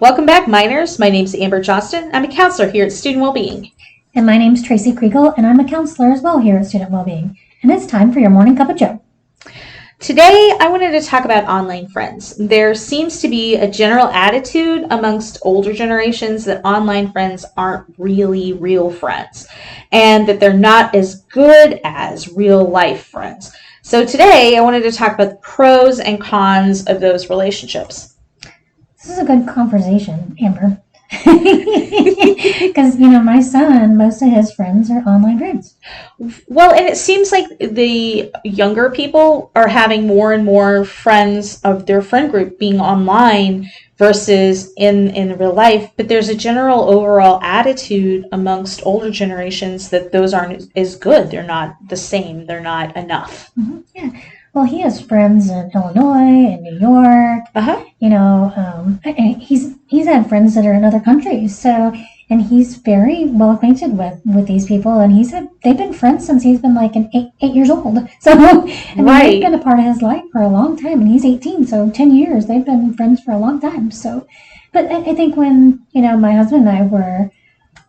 Welcome back, minors. My name's Amber Johnston. I'm a counselor here at Student Wellbeing. And my name's Tracy Kriegel, and I'm a counselor as well here at Student Wellbeing. And it's time for your morning cup of joe. Today, I wanted to talk about online friends. There seems to be a general attitude amongst older generations that online friends aren't really real friends, and that they're not as good as real life friends. So today, I wanted to talk about the pros and cons of those relationships. This is a good conversation, Amber. Because, my son, most of his friends are online friends. Well, and it seems like the younger people are having more and more friends of their friend group being online versus in real life. But there's a general overall attitude amongst older generations that those aren't as good. They're not the same. They're not enough. Mm-hmm. Yeah. Well, he has friends in Illinois and New York. He's had friends that are in other countries. So, and he's very well acquainted with these people. And they've been friends since he's been like eight years old. So, they've been a part of his life for a long time. And he's 18, so 10 years. They've been friends for a long time. So, but I think when, my husband and I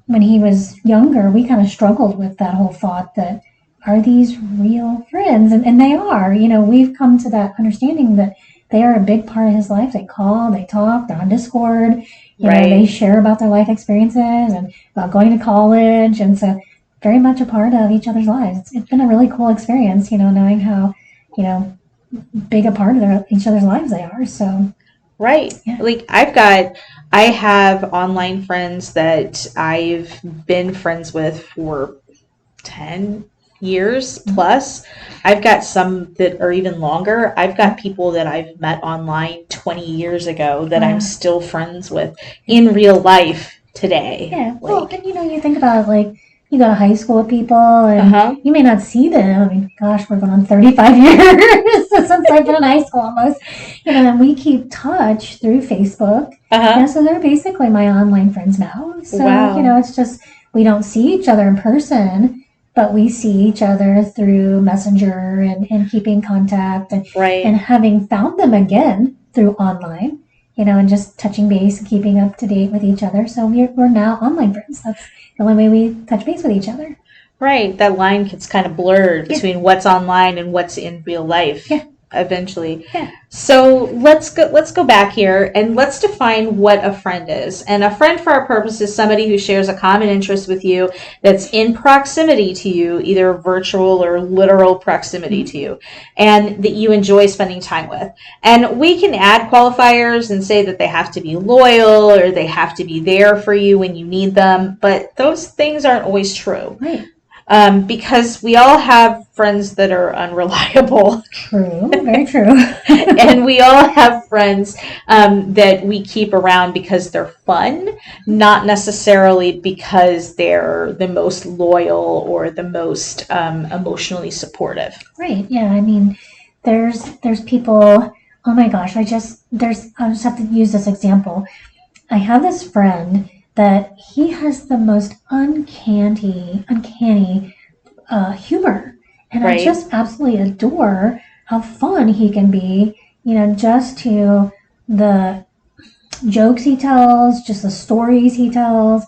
when he was younger, we kind of struggled with that whole thought that, are these real friends? And they are. We've come to that understanding that they are a big part of his life. They call, they talk, they're on Discord. They share about their life experiences and about going to college. And so very much a part of each other's lives. It's been a really cool experience, knowing how, big a part of each other's lives they are. So. Right. Yeah. Like I have online friends that I've been friends with for 10 years plus. I've got some that are even longer. I've got people that I've met online 20 years ago that I'm still friends with in real life today. Yeah. Well, and you think about it, you go to high school with people and you may not see them. I mean, gosh, we're going on 35 years since I've been in high school almost. And we keep touch through Facebook. So they're basically my online friends now. So, it's just, we don't see each other in person, but we see each other through Messenger and keeping contact and having found them again through online, and just touching base and keeping up to date with each other. So we're now online friends. That's the only way we touch base with each other. Right. That line gets kind of blurred between what's online and what's in real life. Yeah. Eventually. Yeah. So let's go back here and let's define what a friend is. And a friend for our purpose is somebody who shares a common interest with you that's in proximity to you, either virtual or literal proximity to you, and that you enjoy spending time with. And we can add qualifiers and say that they have to be loyal or they have to be there for you when you need them, but those things aren't always true. Right. Because we all have friends that are unreliable. True, very true. And we all have friends that we keep around because they're fun, not necessarily because they're the most loyal or the most emotionally supportive. Right, yeah. I mean, there's people, oh my gosh, I'll just have to use this example. I have this friend that he has the most uncanny humor. And I just absolutely adore how fun he can be, just to the jokes he tells, just the stories he tells.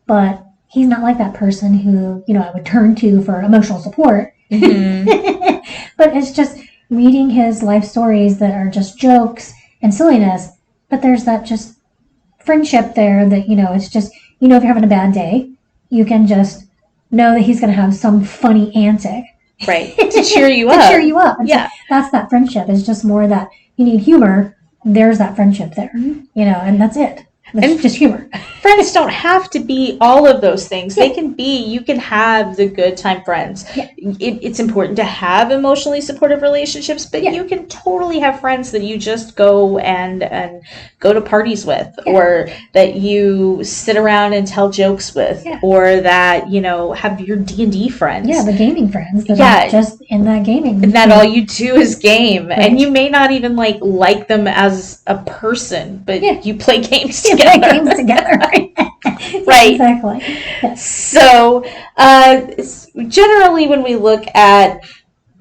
But he's not like that person who, I would turn to for emotional support. Mm-hmm. But it's just reading his life stories that are just jokes and silliness. But there's that just friendship there that, it's just, if you're having a bad day, you can just know that he's going to have some funny antic. Right. To cheer you up. To cheer you up. And yeah. So that's that friendship. It's just more that you need humor. There's that friendship there, and that's it. It's just humor. Friends don't have to be all of those things. Yeah. You can have the good time friends. Yeah. It's important to have emotionally supportive relationships, but you can totally have friends that you just go and go to parties with, or that you sit around and tell jokes with, or that, have your D&D friends. Yeah, the gaming friends that are just in that gaming. And that all you do is game. Right. And you may not even like them as a person, but you play games together. Right? Right. Exactly. Yes. So, generally when we look at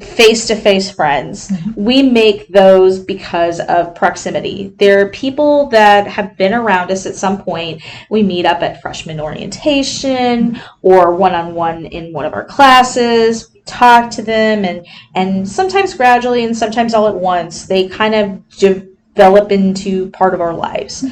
face-to-face friends. We make those because of proximity. There are people that have been around us at some point. We meet up at freshman orientation or one-on-one in one of our classes. We talk to them, and sometimes gradually and sometimes all at once, they kind of develop into part of our lives.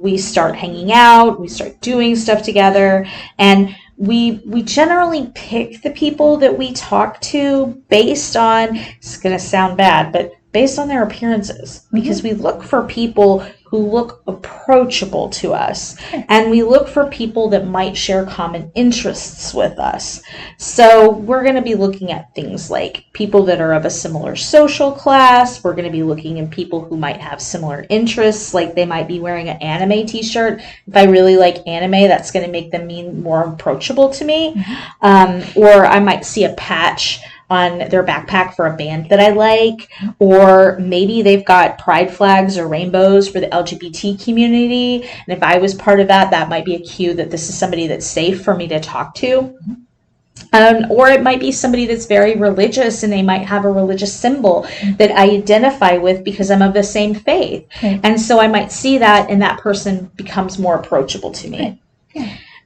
We start hanging out, we start doing stuff together, and we generally pick the people that we talk to based on, it's going to sound bad, but based on their appearances, because we look for people who look approachable to us, and we look for people that might share common interests with us. So we're going to be looking at things like people that are of a similar social class. We're going to be looking at people who might have similar interests, like they might be wearing an anime t-shirt. If I really like anime, that's going to make them more approachable to me. Or I might see a patch on their backpack for a band that I like, or maybe they've got pride flags or rainbows for the LGBT community, and if I was part of that, that might be a cue that this is somebody that's safe for me to talk to. Or it might be somebody that's very religious, and they might have a religious symbol that I identify with because I'm of the same faith. And so I might see that, and that person becomes more approachable to me.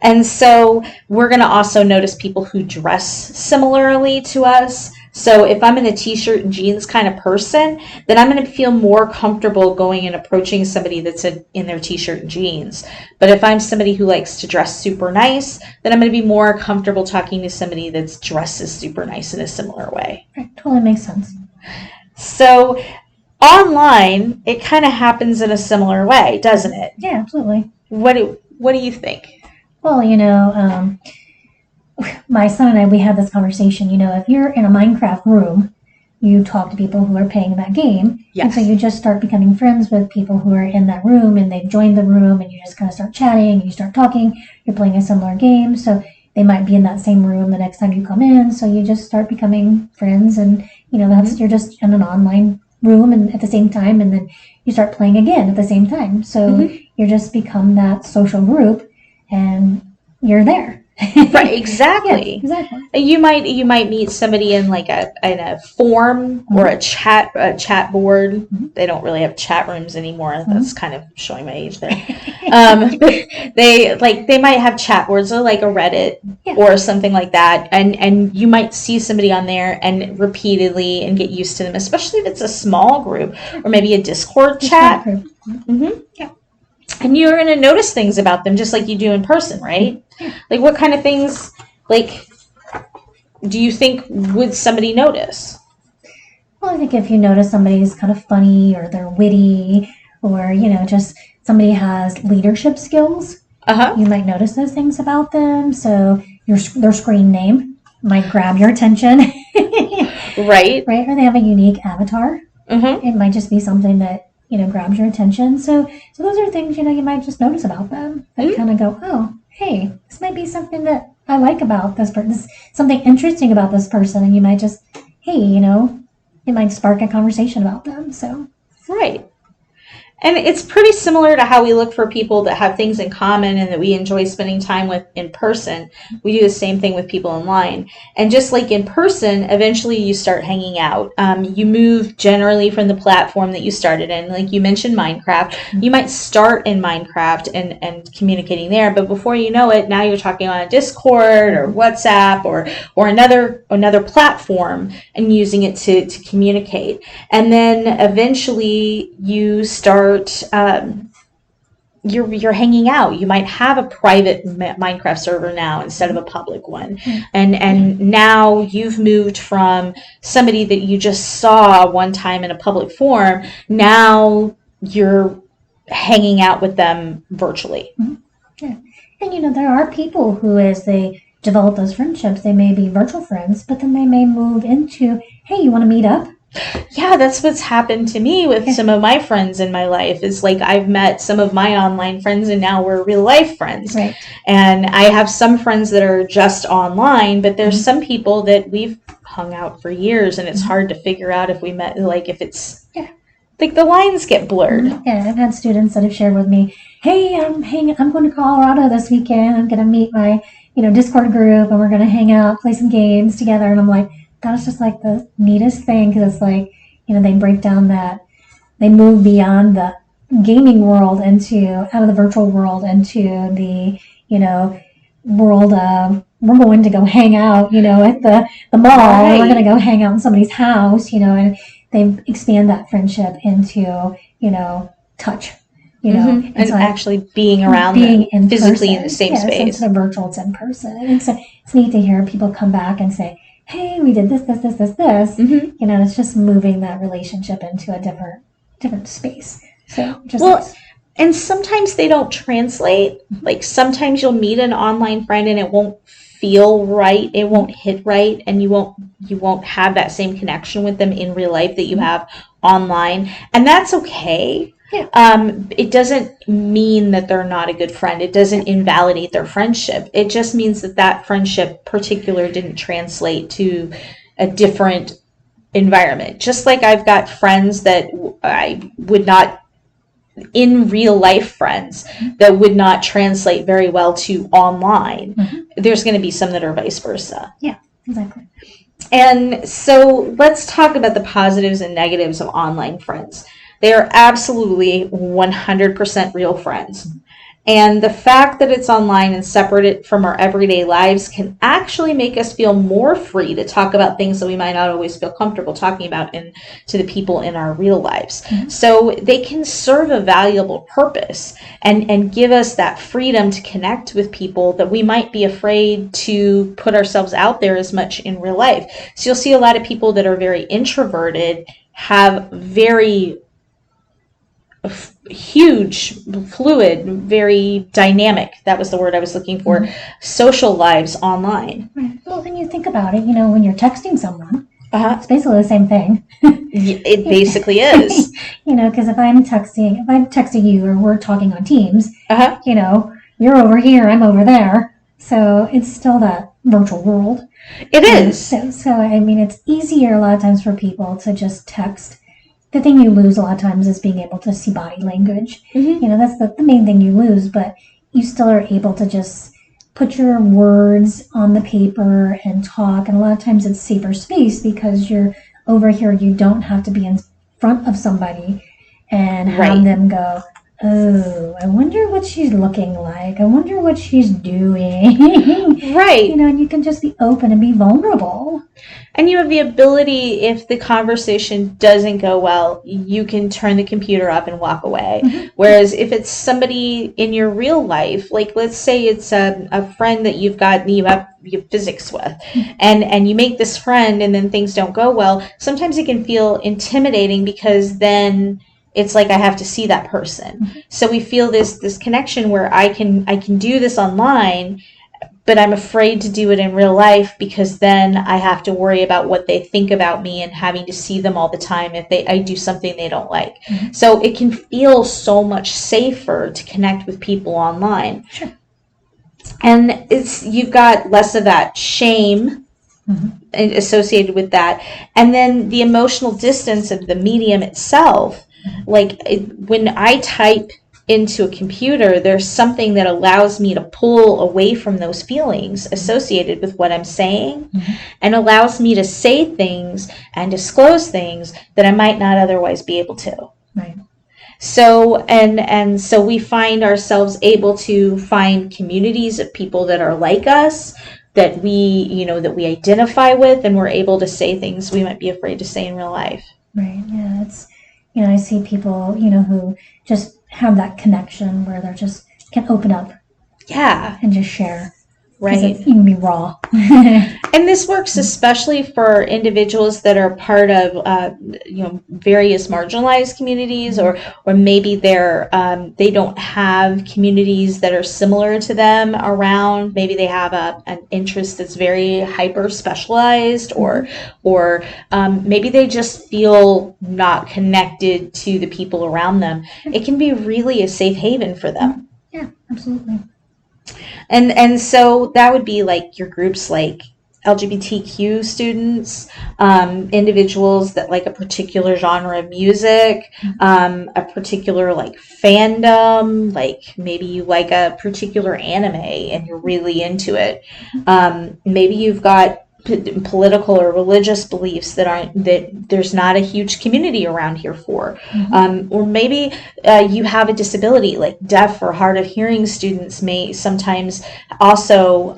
And so we're going to also notice people who dress similarly to us. So if I'm in a t-shirt and jeans kind of person, then I'm going to feel more comfortable going and approaching somebody that's in their t-shirt and jeans. But if I'm somebody who likes to dress super nice, then I'm going to be more comfortable talking to somebody that's dresses super nice in a similar way. Right, totally makes sense. So online, it kind of happens in a similar way, doesn't it? Yeah, absolutely. What do you think? Well, my son and I, we had this conversation, if you're in a Minecraft room, you talk to people who are playing that game. Yes. And so you just start becoming friends with people who are in that room, and they've joined the room, and you just kind of start chatting, and you start talking, you're playing a similar game. So they might be in that same room the next time you come in. So you just start becoming friends, and, you're just in an online room and at the same time, and then you start playing again at the same time. So you just become that social group, and you're there. Right, exactly. Yes, exactly. You might meet somebody in like a forum or a chat board. They don't really have chat rooms anymore. That's kind of showing my age there. They might have chat boards, or like a Reddit or something like that, and you might see somebody on there and repeatedly and get used to them, especially if it's a small group or maybe a Discord chat. Yeah. And you're going to notice things about them just like you do in person, right? Like what kind of things, like, do you think would somebody notice? Well, I think if you notice somebody's kind of funny, or they're witty, or, just somebody has leadership skills, you might notice those things about them. So their screen name might grab your attention. Right. Right? Or they have a unique avatar. It might just be something that, grabs your attention. So those are things, you might just notice about them that kind of go, oh, hey, this might be something that I like about this person, something interesting about this person. And you might just, hey, it might spark a conversation about them. So. Right. And it's pretty similar to how we look for people that have things in common and that we enjoy spending time with in person. We do the same thing with people online. And just like in person, eventually you start hanging out. You move generally from the platform that you started in. Like you mentioned Minecraft. You might start in Minecraft and communicating there, but before you know it, now you're talking on a Discord or WhatsApp or another platform and using it to communicate. And then eventually you start you're hanging out. You might have a private Minecraft server now instead of a public one, and now you've moved from somebody that you just saw one time in a public forum. Now you're hanging out with them virtually. Yeah. And there are people who, as they develop those friendships, they may be virtual friends, but then they may move into, hey, you want to meet up? Yeah, that's what's happened to me with some of my friends in my life. Is like I've met some of my online friends and now we're real life friends. Right. And I have some friends that are just online, but there's some people that we've hung out for years and it's hard to figure out if we met, like if it's like the lines get blurred. Yeah, I've had students that have shared with me, hey, I'm going to Colorado this weekend. I'm going to meet my, Discord group, and we're going to hang out, play some games together. And I'm like, that was just like the neatest thing, because it's like, they break down that, they move beyond the gaming world out of the virtual world into the, world of, we're going to go hang out, at the mall, Right. or we're going to go hang out in somebody's house, and they expand that friendship into, touch, And so actually being around being them, in physically person. in the same So space. instead of virtual, it's in person. And so it's neat to hear people come back and say, hey, we did this. It's just moving that relationship into a different space. So just nice. And sometimes they don't translate. Like sometimes you'll meet an online friend and it won't feel right, it won't hit right, and you won't have that same connection with them in real life that you have online, and that's okay. It doesn't mean that they're not a good friend. It doesn't invalidate their friendship. It just means that friendship particular didn't translate to a different environment. Just like I've got friends that I would not, in real life friends, that would not translate very well to online. There's going to be some that are vice versa. Yeah, exactly. And so let's talk about the positives and negatives of online friends. They are absolutely 100% real friends. And the fact that it's online and separated from our everyday lives can actually make us feel more free to talk about things that we might not always feel comfortable talking about to the people in our real lives. So they can serve a valuable purpose and give us that freedom to connect with people that we might be afraid to put ourselves out there as much in real life. So you'll see a lot of people that are very introverted have very huge, fluid, very dynamic, that was the word I was looking for, social lives online. Right. Well, when you think about it, when you're texting someone, Uh-huh. it's basically the same thing. It basically is. Because if I'm texting you, or we're talking on Teams, Uh-huh. You're over here, I'm over there. So it's still that virtual world. It is. So I mean, it's easier a lot of times for people to just text. The thing you lose a lot of times is being able to see body language. That's the main thing you lose, but you still are able to just put your words on the paper and talk. And a lot of times it's safer space because you're over here. You don't have to be in front of somebody and have them go, oh, I wonder what she's looking like. I wonder what she's doing. Right. And you can just be open and be vulnerable. And you have the ability, if the conversation doesn't go well, you can turn the computer off and walk away. Whereas if it's somebody in your real life, like let's say it's a friend that you have physics with, and you make this friend and then things don't go well, sometimes it can feel intimidating because then it's like I have to see that person. So we feel this connection where I can do this online, but I'm afraid to do it in real life because then I have to worry about what they think about me and having to see them all the time if I do something they don't like. So it can feel so much safer to connect with people online. Sure. And you've got less of that shame associated with that. And then the emotional distance of the medium itself. Like when I type into a computer, there's something that allows me to pull away from those feelings associated with what I'm saying and allows me to say things and disclose things that I might not otherwise be able to. Right. So, and so we find ourselves able to find communities of people that are like us, that we identify with, and we're able to say things we might be afraid to say in real life. Right. Yeah. It's, I see people, who just have that connection where they're just can open up. Yeah. And just share. Right. You can be raw. And this works especially for individuals that are part of, various marginalized communities, or maybe they don't have communities that are similar to them around. Maybe they have an interest that's very hyper specialized, or maybe they just feel not connected to the people around them. It can be really a safe haven for them. Yeah, absolutely. And so that would be like your groups like LGBTQ students, individuals that like a particular genre of music, a particular like fandom, like maybe you like a particular anime and you're really into it. Maybe you've got political or religious beliefs that there's not a huge community around here for, or maybe you have a disability, like deaf or hard of hearing students may sometimes also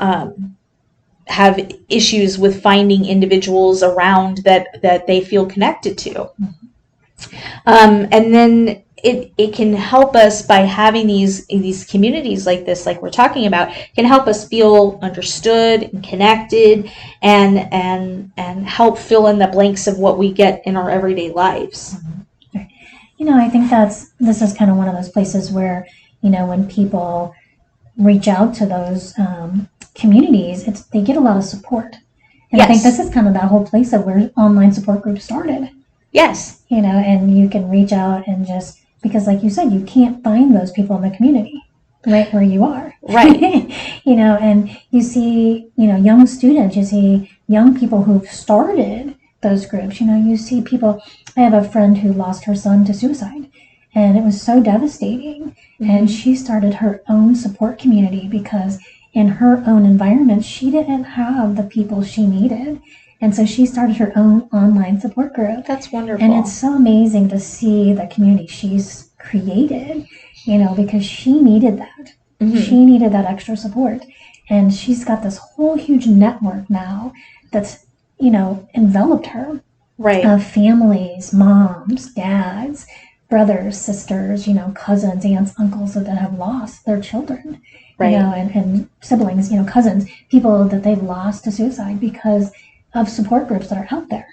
have issues with finding individuals around that they feel connected to. And then it can help us by having these communities like this, like we're talking about, can help us feel understood and connected, and help fill in the blanks of what we get in our everyday lives. I think this is kind of one of those places where, when people reach out to those communities, they get a lot of support. And Yes. I think this is kind of that whole place of where online support groups started. Yes. And you can reach out and just, because like you said, you can't find those people in the community right where you are. Right. And you see, young students, you see young people who've started those groups. You see people, I have a friend who lost her son to suicide, and it was so devastating. And she started her own support community because in her own environment, she didn't have the people she needed. And so she started her own online support group. That's wonderful. And it's so amazing to see the community she's created, because she needed that. She needed that extra support. And she's got this whole huge network now that's, enveloped her. Right. Of families, moms, dads, brothers, sisters, cousins, aunts, uncles that have lost their children. Right. And siblings, cousins, people that they've lost to suicide because of support groups that are out there.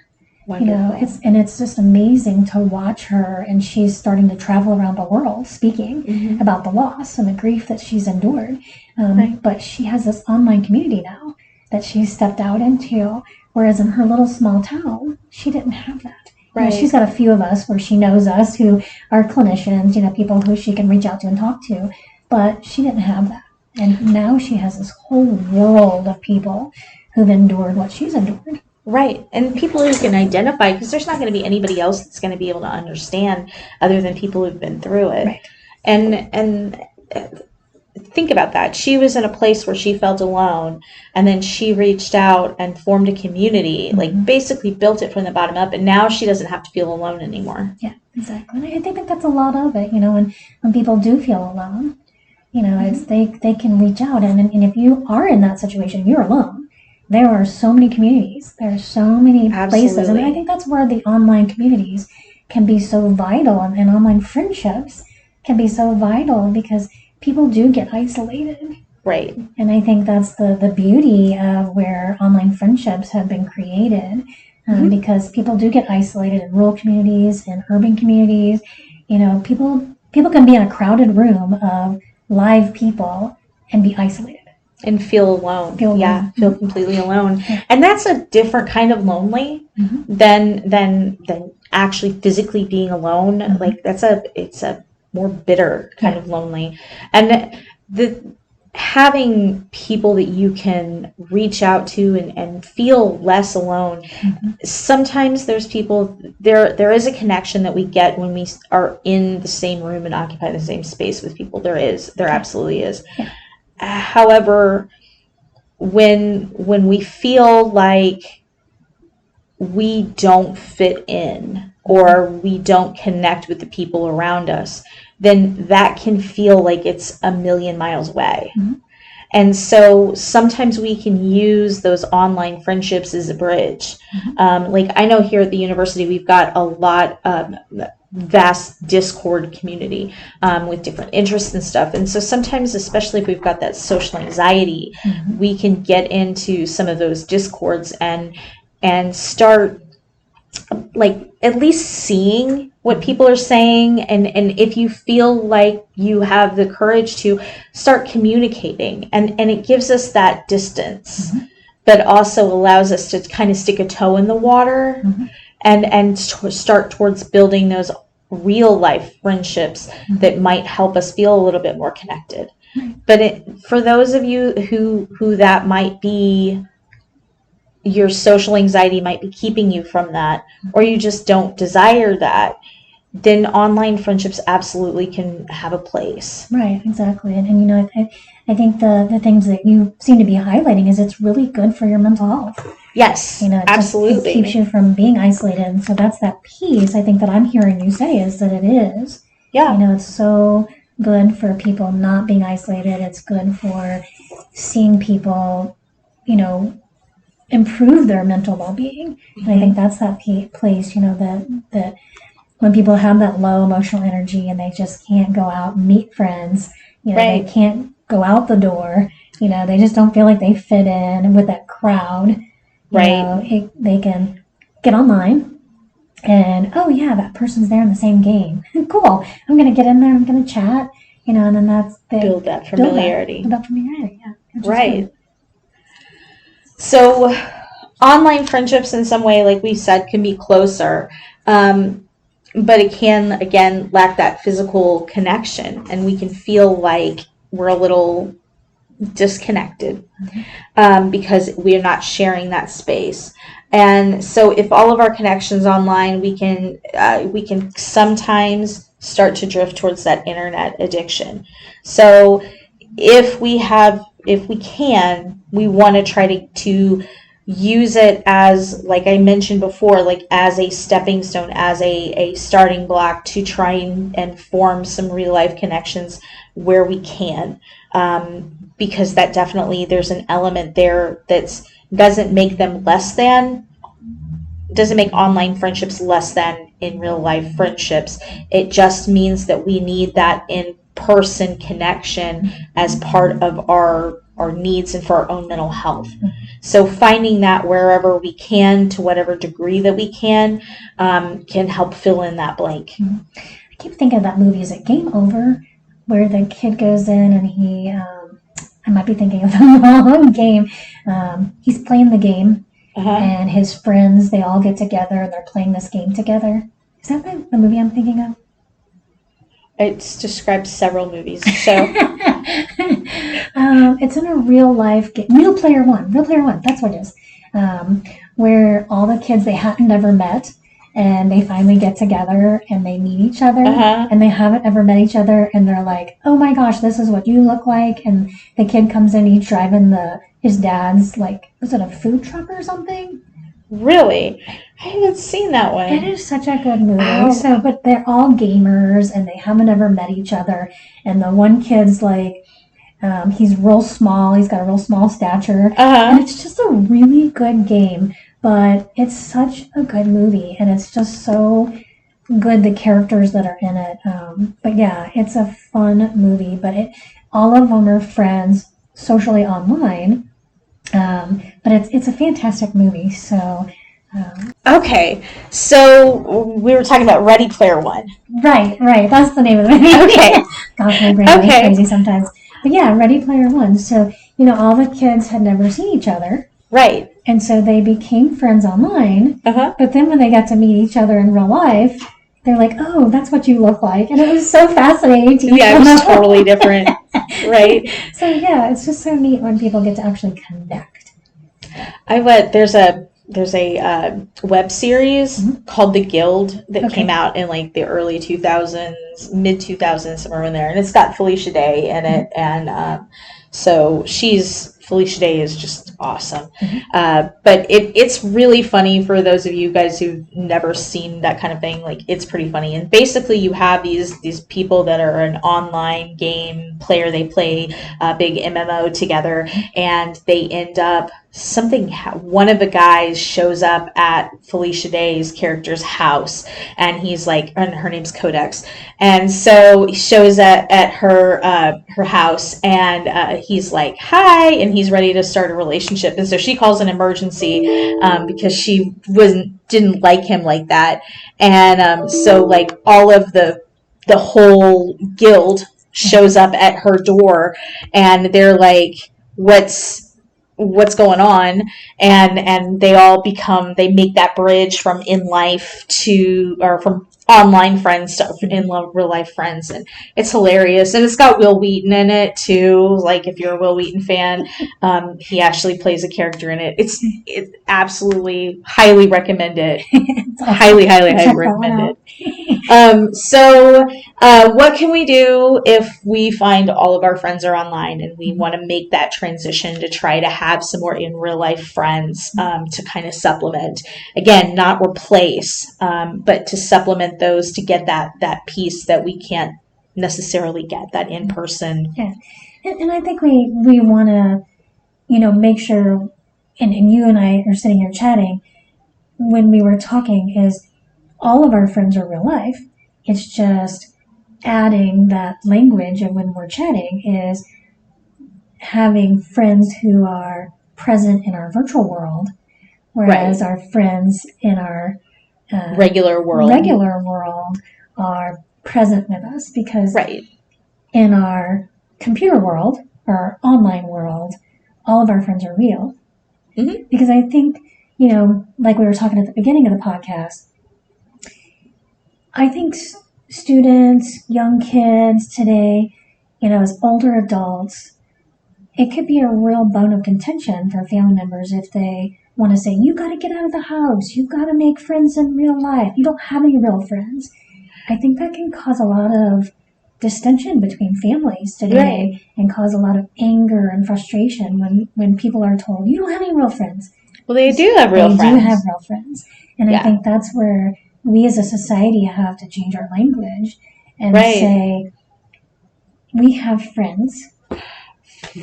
Wonderful. It's just amazing to watch her, and she's starting to travel around the world speaking about the loss and the grief that she's endured. Right. But she has this online community now that she's stepped out into, whereas in her little small town, she didn't have that. Right. She's got a few of us where she knows us who are clinicians, people who she can reach out to and talk to, but she didn't have that. And now she has this whole world of people who've endured what she's endured. Right. And people who can identify, because there's not going to be anybody else that's going to be able to understand other than people who've been through it. Right. And think about that. She was in a place where she felt alone, and then she reached out and formed a community, like basically built it from the bottom up, and now she doesn't have to feel alone anymore. Yeah, exactly. And I think that's a lot of it, when people do feel alone, it's they can reach out, and if you are in that situation, you're alone. There are so many communities. There are so many places. And Absolutely. I think that's where the online communities can be so vital, and online friendships can be so vital, because people do get isolated. Right. And I think that's the beauty of where online friendships have been created, because people do get isolated in rural communities and urban communities. People can be in a crowded room of live people and be isolated. And feel alone. Feel completely alone. And that's a different kind of lonely than actually physically being alone. Like it's a more bitter kind of lonely. And having people that you can reach out to and feel less alone. Sometimes there's people, there is a connection that we get when we are in the same room and occupy the same space with people. There absolutely is. However, when we feel like we don't fit in or we don't connect with the people around us, then that can feel like it's a million miles away. And so sometimes we can use those online friendships as a bridge. Like I know here at the university, we've got a lot of vast Discord community with different interests and stuff. And so sometimes, especially if we've got that social anxiety, we can get into some of those Discords and start like at least seeing what people are saying, and if you feel like you have the courage to start communicating, and it gives us that distance, but also allows us to kind of stick a toe in the water and start towards building those real life friendships that might help us feel a little bit more connected. But for those of you who that might be, your social anxiety might be keeping you from that, or you just don't desire that, then online friendships absolutely can have a place. Right, exactly. And you know, I think the things that you seem to be highlighting is it's really good for your mental health. Yes, You know, it absolutely. keeps you from being isolated. And so that's that piece I think that I'm hearing you say is that it is. Yeah. You know, it's so good for people not being isolated. It's good for seeing people, you know, improve their mental well-being. And I think that's that place, you know, that when people have that low emotional energy and they just can't go out and meet friends, you know, Right. they can't go out the door, you know, they just don't feel like they fit in with that crowd. You know, they can get online and, oh yeah, that person's there in the same game. Cool. I'm going to get in there. I'm going to chat, you know, and then build that familiarity. Build that familiarity, yeah. Right. So online friendships in some way, like we said, can be closer. But it can, again, lack that physical connection, and we can feel like we're a little disconnected because we're not sharing that space. And so if all of our connections online, we can sometimes start to drift towards that internet addiction. So if we can, we want to try to use it as, like I mentioned before, like as a stepping stone, as a starting block to try and form some real life connections where we can. Because that definitely, there's an element there that doesn't make them less than, doesn't make online friendships less than in real life friendships. It just means that we need that in-person connection as part of our needs and for our own mental health. So finding that wherever we can, to whatever degree that we can help fill in that blank. I keep thinking of that movie, is it Game Over? Where the kid goes in and he, I might be thinking of the wrong game. He's playing the game, and his friends, they all get together and they're playing this game together. Is that the movie I'm thinking of? It's described several movies, so. It's in a real life game. Real Player One, that's what it is. Where all the kids they hadn't ever met, and they finally get together and they meet each other, and they haven't ever met each other, and they're like, oh my gosh, this is what you look like. And the kid comes in, he's driving his dad's, like, was it a food truck or something? Really? I haven't seen that one. It is such a good movie. So, but they're all gamers and they haven't ever met each other. And the one kid's like, he's real small. He's got a real small stature. And it's just a really good game. But it's such a good movie. And it's just so good, the characters that are in it. But yeah, it's a fun movie. But all of them are friends socially online. But it's a fantastic movie. So. Okay, so we were talking about Ready Player One. Right. That's the name of the movie. Okay. Gosh, my brain goes crazy sometimes. But yeah, Ready Player One. So, you know, all the kids had never seen each other. Right. And so they became friends online. But then when they got to meet each other in real life, they're like, oh, that's what you look like. And it was so fascinating to it was totally different. Right. So yeah, it's just so neat when people get to actually connect. There's a web series called The Guild that came out in like the early 2000s, mid 2000s, somewhere in there, and it's got Felicia Day in it, and so Felicia Day is just awesome. But it's really funny for those of you guys who've never seen that kind of thing. Like, it's pretty funny. And basically you have these people that are an online game player. They play a big MMO together, and they end up one of the guys shows up at Felicia Day's character's house, and he's like, and her name's Codex, and so he shows up at her house, and he's like, hi, and he's ready to start a relationship, and so she calls an emergency because she didn't like him like that, and so like all of the whole guild shows up at her door, and they're like, what's going on, and they all they make that bridge from in life to, or from online friends to real life friends, and it's hilarious. And it's got Will Wheaton in it too. Like if you're a Will Wheaton fan, he actually plays a character in it. It's absolutely highly recommend it. Highly recommend it. What can we do if we find all of our friends are online and we want to make that transition to try to have some more in real life friends to kind of supplement? Again, not replace, but to supplement those to get that piece that we can't necessarily get, that in person. Yeah, and I think we want to, make sure, and you and I are sitting here chatting. When we were talking, is all of our friends are real life. It's just adding that language, and when we're chatting, is having friends who are present in our virtual world, whereas our friends in our regular world are present with us, because in our computer world, our online world, all of our friends are real. Mm-hmm. Because I think, like we were talking at the beginning of the podcast, I think students, young kids today, as older adults, it could be a real bone of contention for family members if they want to say, you got to get out of the house. You got to make friends in real life. You don't have any real friends. I think that can cause a lot of distension between families today and cause a lot of anger and frustration when people are told, you don't have any real friends. Well, they do have real friends. They do have real friends. And I think that's where we as a society have to change our language and say, we have friends.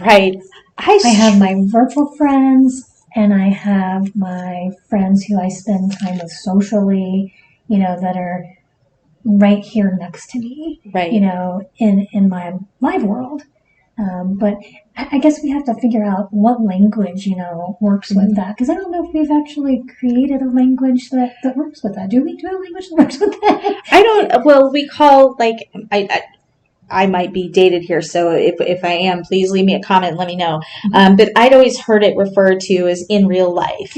Right. I have my virtual friends, and I have my friends who I spend time with socially, that are right here next to me, in my live world. But I guess we have to figure out what language, works with that. Because I don't know if we've actually created a language that works with that. Do we do a language that works with that? I don't. Well, we call, like, I might be dated here, so if I am, please leave me a comment and let me know. But I'd always heard it referred to as in real life,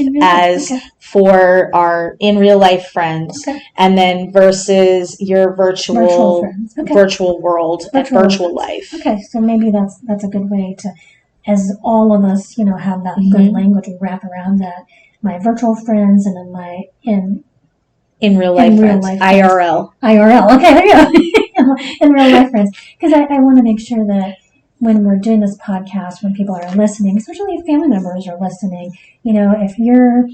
for our in real life friends, and then versus your virtual friends. Virtual world, virtual life. Okay, so maybe that's a good way to, as all of us, have that good language and wrap around that. My virtual friends, and then my in real life friends. IRL. IRL. Okay, there you go. In real life friends. Because I want to make sure that when we're doing this podcast, when people are listening, especially if family members are listening, if you're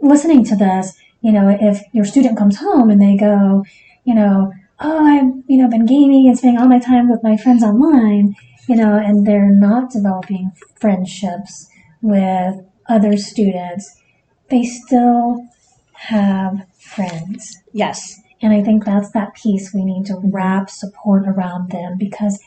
listening to this, if your student comes home and they go, oh, I've, been gaming and spending all my time with my friends online, and they're not developing friendships with other students, they still have friends. Yes. And I think that's that piece we need to wrap support around them, because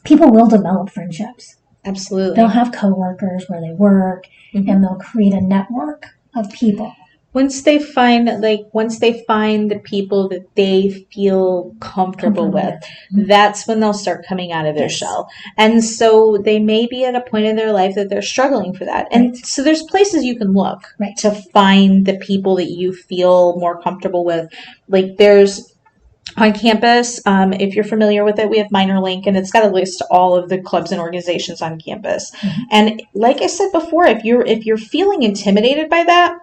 people will develop friendships. Absolutely. They'll have coworkers where they work, and they'll create a network of people. Once they find the people that they feel comfortable with, that's when they'll start coming out of their shell. And so they may be at a point in their life that they're struggling for that. And so there's places you can look to find the people that you feel more comfortable with. Like there's on campus, if you're familiar with it, we have MinorLink, and it's got a list of all of the clubs and organizations on campus. And like I said before, if you're feeling intimidated by that,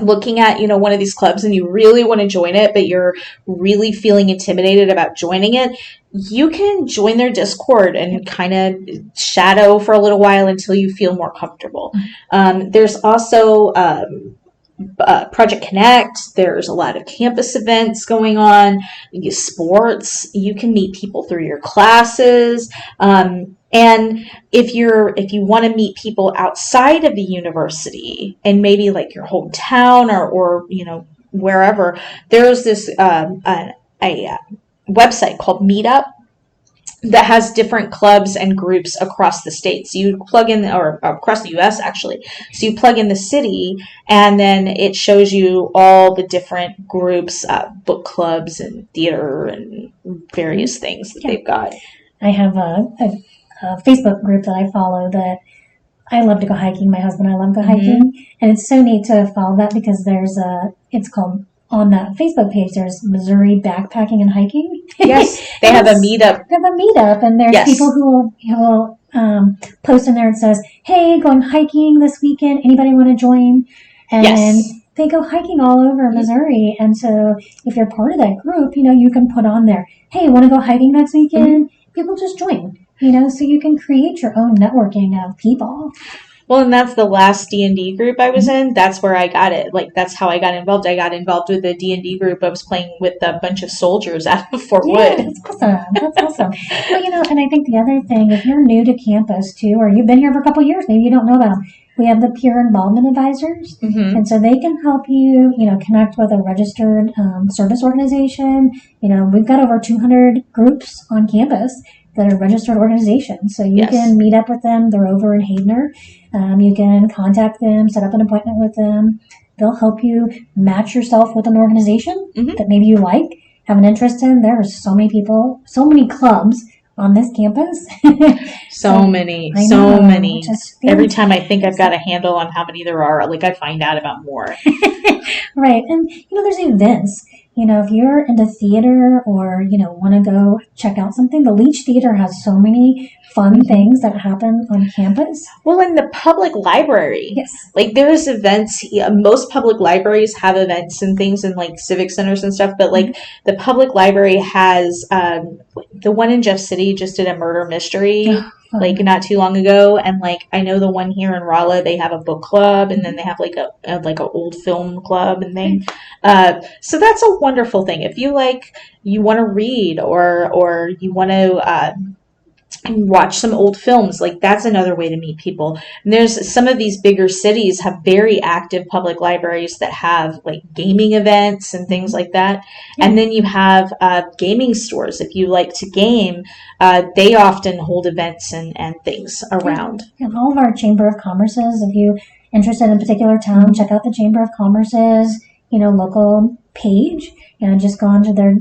looking at, one of these clubs and you really want to join it, but you're really feeling intimidated about joining it, you can join their Discord and kind of shadow for a little while until you feel more comfortable. There's also Project Connect. There's a lot of campus events going on. Sports. You can meet people through your classes. And if you want to meet people outside of the university and maybe like your hometown or wherever, there's this a website called Meetup that has different clubs and groups across the states. So you plug in, or across the U.S. actually. So you plug in the city, and then it shows you all the different groups, book clubs and theater and various things that they've got. I have a Facebook group that I follow that I love to go hiking. My husband and I love to go hiking. And it's so neat to follow that because it's called on that Facebook page, there's Missouri Backpacking and Hiking. Yes, they have a meetup. They have a meetup, and there's Yes. people who will post in there and says, "Hey, going hiking this weekend. Anybody want to join?" And Yes. they go hiking all over Missouri, and so if you're part of that group, you can put on there, "Hey, want to go hiking next weekend?" People just join. So you can create your own networking of people. Well, and that's the last D&D group I was in. That's where I got it. Like, that's how I got involved. I got involved with the D&D group. I was playing with a bunch of soldiers out of Fort Yeah, Wood. that's awesome. That's awesome. Well, and I think the other thing, if you're new to campus too, or you've been here for a couple of years, maybe you don't know about them, we have the peer involvement advisors. Mm-hmm. And so they can help you, connect with a registered service organization. We've got over 200 groups on campus that are registered organizations. So you Yes. can meet up with them. They're over in Haydener. You can contact them, set up an appointment with them. They'll help you match yourself with an organization that maybe you like, have an interest in. There are so many people, so many clubs on this campus. So many. I know, Just every time I think I've got a handle on how many there are, like, I find out about more. Right. And, there's events. If you're into theater or, want to go check out something, the Leach Theater has so many fun things that happen on campus. Well, in the public library, Yes. like, there's events. Most public libraries have events and things in, like, civic centers and stuff, but, like, the public library has the one in Jeff City just did a murder mystery. Like, not too long ago, and, like, I know the one here in Rolla, they have a book club, and then they have like a old film club and thing. So that's a wonderful thing. If you want to read or you want to watch some old films, like, that's another way to meet people. And there's some of these bigger cities have very active public libraries that have, like, gaming events and things like that. And then you have gaming stores. If you like to game, they often hold events and things around. And all of our Chamber of Commerce's, if you're interested in a particular town, check out the Chamber of Commerce's, local page. Just go onto their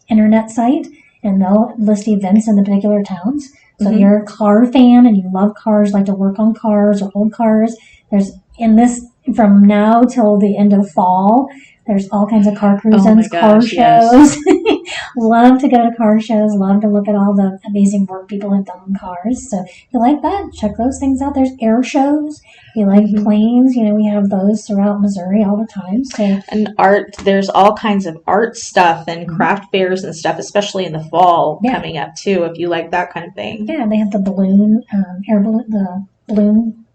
internet site, and they'll list events in the particular towns. So if you're a car fan and you love cars, like to work on cars or old cars, from now till the end of fall, there's all kinds of car cruisings, car shows. Yes. Love to go to car shows, love to look at all the amazing work people have done on cars. So if you like that, check those things out. There's air shows. If you like planes, we have those throughout Missouri all the time. So, and art, there's all kinds of art stuff and craft fairs and stuff, especially in the fall coming up too, if you like that kind of thing. Yeah, they have the balloon, the balloon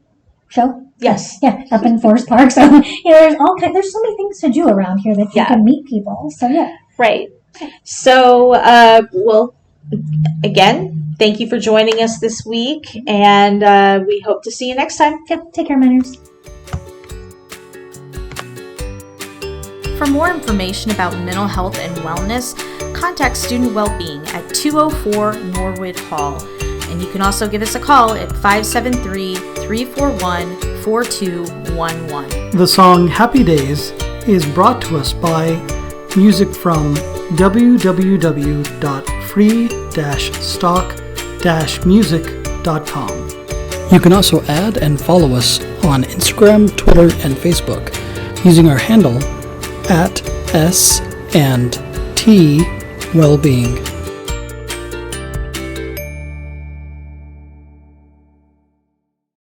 show. Yes. Yeah, up in Forest Park. So, there's so many things to do around here that you can meet people. So, yeah. Right. So, well, again, thank you for joining us this week, and we hope to see you next time. Yep, take care, Miners. For more information about mental health and wellness, contact Student Wellbeing at 204 Norwood Hall. And you can also give us a call at 573-341-4211. The song Happy Days is brought to us by music from www.free-stock-music.com. You can also add and follow us on Instagram, Twitter, and Facebook using our handle @S&T Wellbeing.